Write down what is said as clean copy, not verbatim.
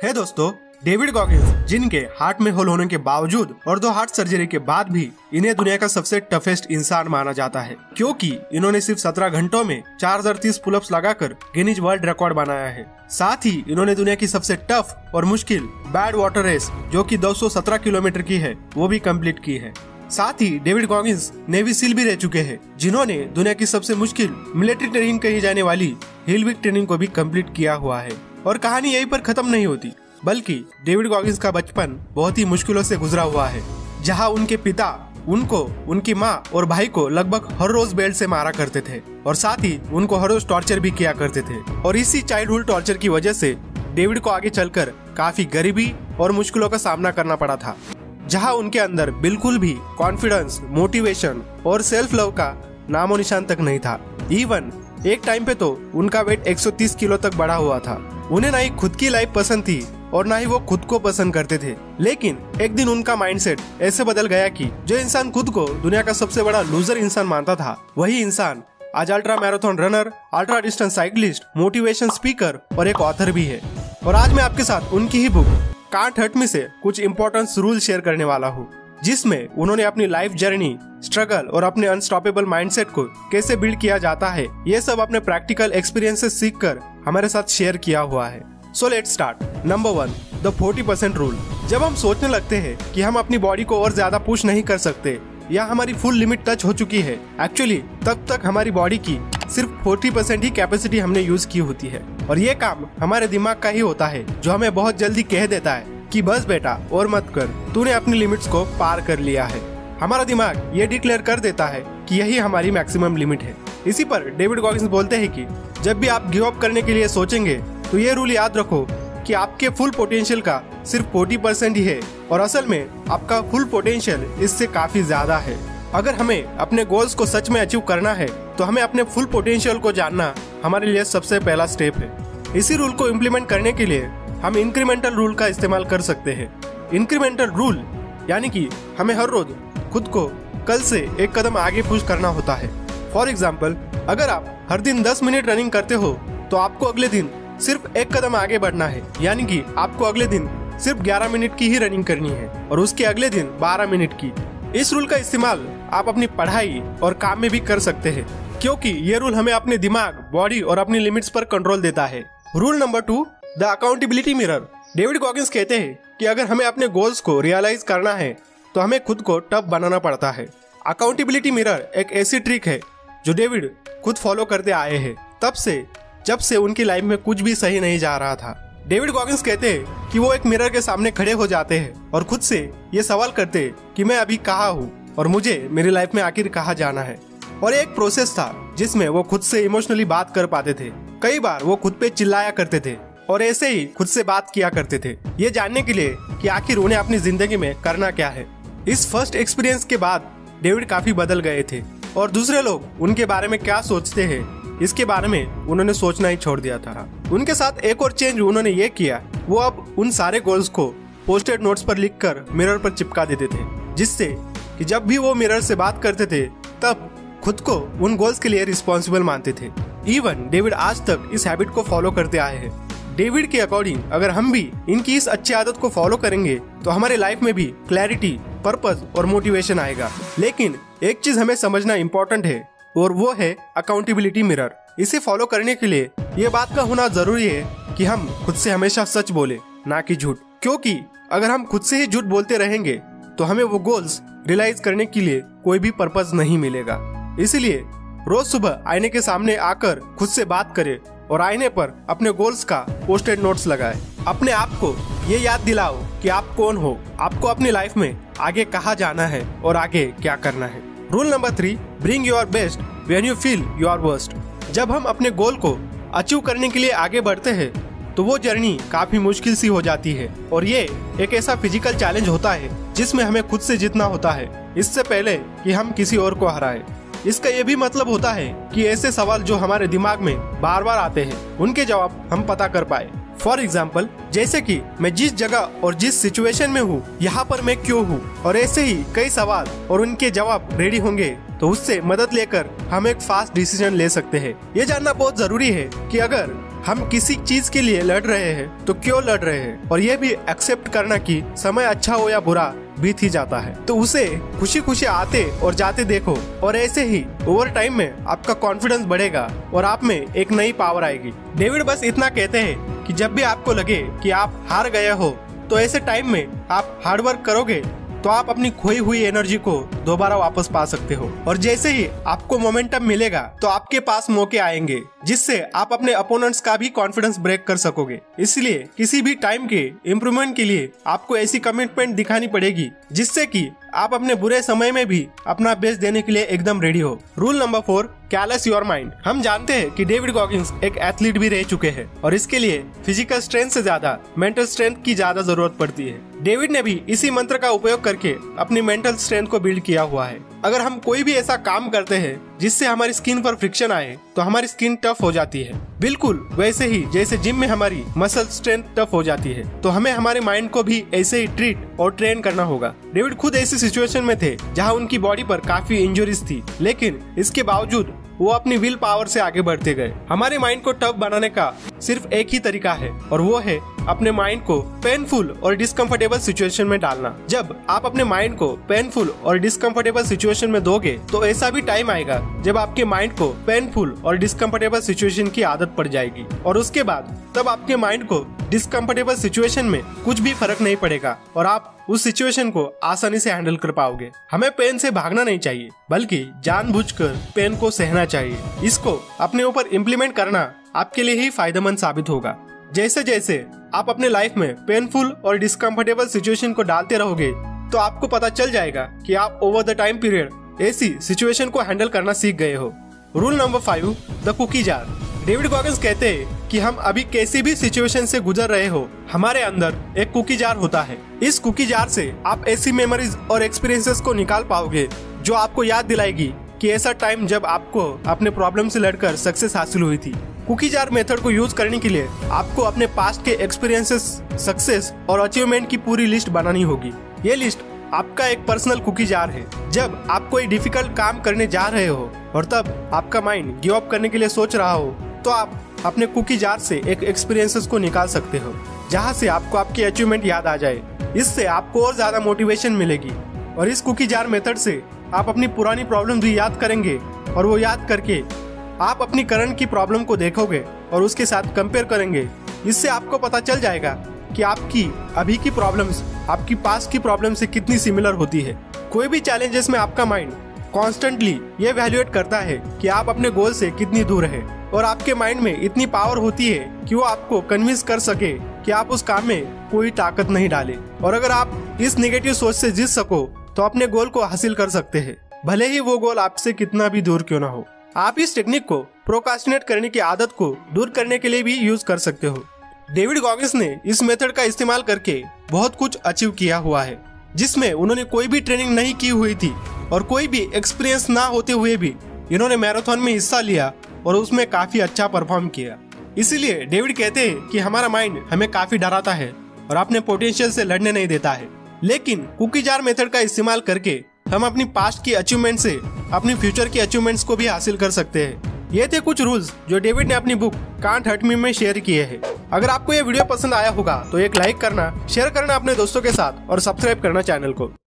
है दोस्तों, David Goggins जिनके हार्ट में होल होने के बावजूद और 2 हार्ट सर्जरी के बाद भी इन्हें दुनिया का सबसे टफेस्ट इंसान माना जाता है, क्योंकि इन्होंने सिर्फ 17 घंटों में 4030 पुलअप्स लगाकर गिनीज वर्ल्ड रिकॉर्ड बनाया है। साथ ही इन्होंने दुनिया की सबसे टफ और मुश्किल बैड वाटर रेस जो कि 217 किलोमीटर की है वो भी कंप्लीट की है। साथ ही डेविड गॉगिंस नेवी सील भी रह चुके हैं, जिन्होंने दुनिया की सबसे मुश्किल मिलिट्री ट्रेनिंग कही जाने वाली हिलविक ट्रेनिंग को भी कंप्लीट किया हुआ है। और कहानी यहीं पर खत्म नहीं होती, बल्कि डेविड गॉगिंस का बचपन बहुत ही मुश्किलों से गुजरा हुआ है, जहां उनके पिता उनको, उनकी माँ और भाई को लगभग हर रोज बेल्ट से मारा करते थे और साथ ही उनको हर रोज टॉर्चर भी किया करते थे। और इसी चाइल्डहुड टॉर्चर की वजह से डेविड को आगे चलकर काफी गरीबी और मुश्किलों का सामना करना पड़ा था, जहां उनके अंदर बिल्कुल भी कॉन्फिडेंस, मोटिवेशन और सेल्फ लव का नामो निशान तक नहीं था। इवन एक टाइम पे तो उनका वेट 130 किलो तक बढ़ा हुआ था। उन्हें ना ही खुद की लाइफ पसंद थी और ना ही वो खुद को पसंद करते थे। लेकिन एक दिन उनका माइंडसेट ऐसे बदल गया कि जो इंसान खुद को दुनिया का सबसे बड़ा लूजर इंसान मानता था, वही इंसान आज ultra marathon runner, ultra distance cyclist, motivation speaker और एक ऑथर भी है। और आज मैं आपके साथ उनकी ही बुक कांट हर्ट मी से कुछ इंपॉर्टेंट रूल शेयर करने वाला हूँ, जिसमें उन्होंने अपनी लाइफ जर्नी, स्ट्रगल और अपने अनस्टॉपेबल माइंडसेट को कैसे बिल्ड किया जाता है, ये सब अपने प्रैक्टिकल एक्सपीरियंसेस सीखकर हमारे साथ शेयर किया हुआ है। So let's start. Number 1, the 40% rule. जब हम सोचने लगते हैं कि हम अपनी बॉडी को और ज्यादा पुश नहीं कर सकते या हमारी फुल लिमिट टच हो चुकी है, एक्चुअली तब तक हमारी बॉडी की सिर्फ 40% ही कैपेसिटी हमने यूज की होती है। और ये काम हमारे दिमाग का ही होता है, जो हमें बहुत जल्दी कह देता है कि बस बेटा और मत कर, तूने अपनी लिमिट्स को पार कर लिया है। हमारा दिमाग ये डिक्लेयर कर देता है कि यही हमारी मैक्सिमम लिमिट है। इसी पर डेविड गॉगिंस बोलते हैं कि जब भी आप गिव अप करने के लिए सोचेंगे तो ये रूल याद रखो कि आपके फुल पोटेंशियल का सिर्फ 40% ही है और असल में आपका फुल पोटेंशियल इससे काफी ज्यादा है। अगर हमें अपने गोल्स को सच में अचीव करना है तो हमें अपने फुल पोटेंशियल को जानना हमारे लिए सबसे पहला स्टेप है। इसी रूल को इम्प्लीमेंट करने के लिए हम इंक्रीमेंटल रूल का इस्तेमाल कर सकते हैं। इंक्रीमेंटल रूल यानी कि हमें हर रोज खुद को कल से एक कदम आगे पुश करना होता है। फॉर एग्जाम्पल, अगर आप हर दिन 10 मिनट रनिंग करते हो तो आपको अगले दिन सिर्फ एक कदम आगे बढ़ना है, यानी कि आपको अगले दिन सिर्फ 11 मिनट की ही रनिंग करनी है और उसके अगले दिन 12 मिनट की। इस रूल का इस्तेमाल आप अपनी पढ़ाई और काम में भी कर सकते हैं, क्योंकि ये रूल हमें अपने दिमाग, बॉडी और अपनी लिमिट्स पर कंट्रोल देता है। Rule number 2, the accountability mirror. David Goggins कहते हैं कि अगर हमें अपने गोल्स को रियलाइज करना है तो हमें खुद को टफ बनाना पड़ता है। अकाउंटेबिलिटी मिरर एक ऐसी ट्रिक है जो डेविड खुद फॉलो करते आए हैं तब से जब से उनकी लाइफ में कुछ भी सही नहीं जा रहा था। डेविड गॉगिंस कहते हैं कि वो एक मिरर के सामने खड़े हो जाते हैं और खुद से ये सवाल करते हैं कि मैं अभी कहाँ हूँ और मुझे मेरी लाइफ में आखिर कहाँ जाना है। और एक प्रोसेस था जिसमें वो खुद से इमोशनली बात कर पाते थे। कई बार वो खुद पे चिल्लाया करते थे और ऐसे ही खुद से बात किया करते थे, ये जानने के लिए कि आखिर उन्हें अपनी जिंदगी में करना क्या है। इस फर्स्ट एक्सपीरियंस के बाद डेविड काफी बदल गए थे और दूसरे लोग उनके बारे में क्या सोचते हैं इसके बारे में उन्होंने सोचना ही छोड़ दिया था। उनके साथ एक और चेंज उन्होंने ये किया, वो अब उन सारे गोल्स को पोस्टेड नोट्स पर लिखकर मिरर पर चिपका देते थे, जिससे कि जब भी वो मिरर से बात करते थे तब खुद को उन गोल्स के लिए रिस्पॉन्सिबल मानते थे। इवन डेविड आज तक इस हैबिट को फॉलो करते आए हैं। डेविड के अकॉर्डिंग अगर हम भी इनकी इस अच्छी आदत को फॉलो करेंगे तो हमारे लाइफ में भी क्लैरिटी, पर्पस और मोटिवेशन आएगा। लेकिन एक चीज हमें समझना इम्पोर्टेंट है और वो है अकाउंटेबिलिटी मिरर। इसे फॉलो करने के लिए ये बात का होना जरूरी है कि हम खुद से हमेशा सच बोले, ना कि झूठ, क्योंकि अगर हम खुद से ही झूठ बोलते रहेंगे तो हमें वो गोल्स रियलाइज करने के लिए कोई भी पर्पस नहीं मिलेगा। इसलिए रोज सुबह आईने के सामने आकर खुद से बात करें और आईने पर अपने गोल्स का पोस्टेड नोट्स लगाएं। अपने आप को ये याद दिलाओ कि आप कौन हो, आपको अपनी लाइफ में आगे कहाँ जाना है और आगे क्या करना है। Rule number 3, bring your best when you feel your worst. जब हम अपने गोल को अचीव करने के लिए आगे बढ़ते हैं तो वो जर्नी काफी मुश्किल सी हो जाती है और ये एक ऐसा फिजिकल चैलेंज होता है जिसमें हमें खुद से जीतना होता है इससे पहले कि हम किसी और को हराएं। इसका ये भी मतलब होता है कि ऐसे सवाल जो हमारे दिमाग में बार बार आते हैं उनके जवाब हम पता कर पाए। फॉर एग्जाम्पल, जैसे कि मैं जिस जगह और जिस सिचुएशन में हूँ यहाँ पर मैं क्यों हूँ, और ऐसे ही कई सवाल और उनके जवाब रेडी होंगे तो उससे मदद लेकर हम एक फास्ट डिसीजन ले सकते हैं। ये जानना बहुत जरूरी है कि अगर हम किसी चीज के लिए लड़ रहे हैं तो क्यों लड़ रहे हैं, और ये भी एक्सेप्ट करना कि समय अच्छा हो या बुरा बीत ही जाता है। तो उसे खुशी खुशी आते और जाते देखो, और ऐसे ही ओवर टाइम में आपका कॉन्फिडेंस बढ़ेगा और आप में एक नई पावर आएगी। डेविड बस इतना कहते हैं कि जब भी आपको लगे कि आप हार गए हो, तो ऐसे टाइम में आप हार्डवर्क करोगे तो आप अपनी खोई हुई एनर्जी को दोबारा वापस पा सकते हो। और जैसे ही आपको मोमेंटम मिलेगा तो आपके पास मौके आएंगे जिससे आप अपने अपोनेंट्स का भी कॉन्फिडेंस ब्रेक कर सकोगे। इसलिए किसी भी टाइम के इम्प्रूवमेंट के लिए आपको ऐसी कमिटमेंट दिखानी पड़ेगी जिससे कि आप अपने बुरे समय में भी अपना बेस्ट देने के लिए एकदम रेडी हो। Rule number 4, callus your mind. हम जानते हैं कि डेविड गॉगिंस एक एथलीट भी रह चुके हैं और इसके लिए फिजिकल स्ट्रेंथ से ज्यादा मेंटल स्ट्रेंथ की ज्यादा जरूरत पड़ती है। डेविड ने भी इसी मंत्र का उपयोग करके अपनी मेंटल स्ट्रेंथ को बिल्ड किया हुआ है। अगर हम कोई भी ऐसा काम करते हैं जिससे हमारी स्किन पर फ्रिक्शन आए तो हमारी स्किन टफ हो जाती है। बिल्कुल वैसे ही जैसे जिम में हमारी मसल स्ट्रेंथ टफ हो जाती है, तो हमें हमारे माइंड को भी ऐसे ही ट्रीट और ट्रेन करना होगा। डेविड खुद ऐसी सिचुएशन में थे जहां उनकी बॉडी पर काफी इंजरीज थी, लेकिन इसके बावजूद वो अपनी विल पावर से आगे बढ़ते गए। हमारे माइंड को टफ बनाने का सिर्फ एक ही तरीका है, और वो है अपने माइंड को पेनफुल और डिस्कम्फर्टेबल सिचुएशन में डालना। जब आप अपने माइंड को पेनफुल और डिस्कम्फर्टेबल सिचुएशन में दोगे तो ऐसा भी टाइम आएगा जब आपके माइंड को पेनफुल और डिस्कम्फर्टेबल सिचुएशन की आदत पड़ जाएगी, और उसके बाद तब आपके माइंड को डिस्कम्फर्टेबल सिचुएशन में कुछ भी फर्क नहीं पड़ेगा और आप उस सिचुएशन को आसानी से हैंडल कर पाओगे। हमें पेन से भागना नहीं चाहिए, बल्कि जानबूझकर पेन को सहना चाहिए। इसको अपने ऊपर इम्प्लीमेंट करना आपके लिए ही फायदेमंद साबित होगा। जैसे जैसे आप अपने लाइफ में पेनफुल और डिस्कम्फर्टेबल सिचुएशन को डालते रहोगे तो आपको पता चल जाएगा कि आप ओवर द टाइम पीरियड ऐसी सिचुएशन को हैंडल करना सीख गए हो। Rule number 5, the cookie jar. David Goggins कहते हैं कि हम अभी कैसी भी सिचुएशन से गुजर रहे हो, हमारे अंदर एक कुकी जार होता है। इस कुकी जार से आप ऐसी मेमोरीज और एक्सपीरियंसेस को निकाल पाओगे जो आपको याद दिलाएगी कि ऐसा टाइम जब आपको अपने प्रॉब्लम से लड़कर सक्सेस हासिल हुई थी। कुकी जार मेथड को यूज करने के लिए आपको अपने पास्ट के एक्सपीरियंसेस, सक्सेस और अचीवमेंट की पूरी लिस्ट बनानी होगी। ये लिस्ट आपका एक पर्सनल कुकी जार है। जब आप कोई डिफिकल्ट काम करने जा रहे हो और तब आपका माइंड गिव अप करने के लिए सोच रहा हो, तो आप अपने कुकी जार से एक एक्सपीरियंसेस को निकाल सकते हो जहां से आपको आपकी अचीवमेंट याद आ जाए। इससे आपको और ज्यादा मोटिवेशन मिलेगी, और इस कुकी जार मेथड से आप अपनी पुरानी प्रॉब्लम भी याद करेंगे, और वो याद करके आप अपनी करंट की प्रॉब्लम को देखोगे और उसके साथ कंपेयर करेंगे। इससे आपको पता चल जाएगा कि आपकी अभी की प्रॉब्लम्स आपकी पास्ट की प्रॉब्लम से कितनी सिमिलर होती है। कोई भी चैलेंजेस में आपका माइंड कॉन्स्टेंटली ये वैल्यूएट करता है कि आप अपने गोल से कितनी दूर है, और आपके माइंड में इतनी पावर होती है कि वो आपको कन्विंस कर सके कि आप उस काम में कोई ताकत नहीं डाले। और अगर आप इस नेगेटिव सोच से जीत सको तो अपने गोल को हासिल कर सकते हैं, भले ही वो गोल आपसे कितना भी दूर क्यों ना हो। आप इस टेक्निक को प्रोक्रास्टिनेट करने की आदत को दूर करने के लिए भी यूज कर सकते हो। डेविड गॉगिंस ने इस मेथड का इस्तेमाल करके बहुत कुछ अचीव किया हुआ है, जिसमें उन्होंने कोई भी ट्रेनिंग नहीं की हुई थी और कोई भी एक्सपीरियंस ना होते हुए भी इन्होंने मैराथन में हिस्सा लिया और उसमें काफी अच्छा परफॉर्म किया। इसीलिए डेविड कहते हैं कि हमारा माइंड हमें काफी डराता है और अपने पोटेंशियल से लड़ने नहीं देता है, लेकिन कुकी जार मेथड का इस्तेमाल करके हम अपनी पास्ट की अचीवमेंट से अपनी फ्यूचर की अचीवमेंट्स को भी हासिल कर सकते हैं। ये थे कुछ रूल्स जो डेविड ने अपनी बुक कांट हर्ट मी में शेयर किए हैं। अगर आपको ये वीडियो पसंद आया होगा तो एक लाइक करना, शेयर करना अपने दोस्तों के साथ और सब्सक्राइब करना चैनल को।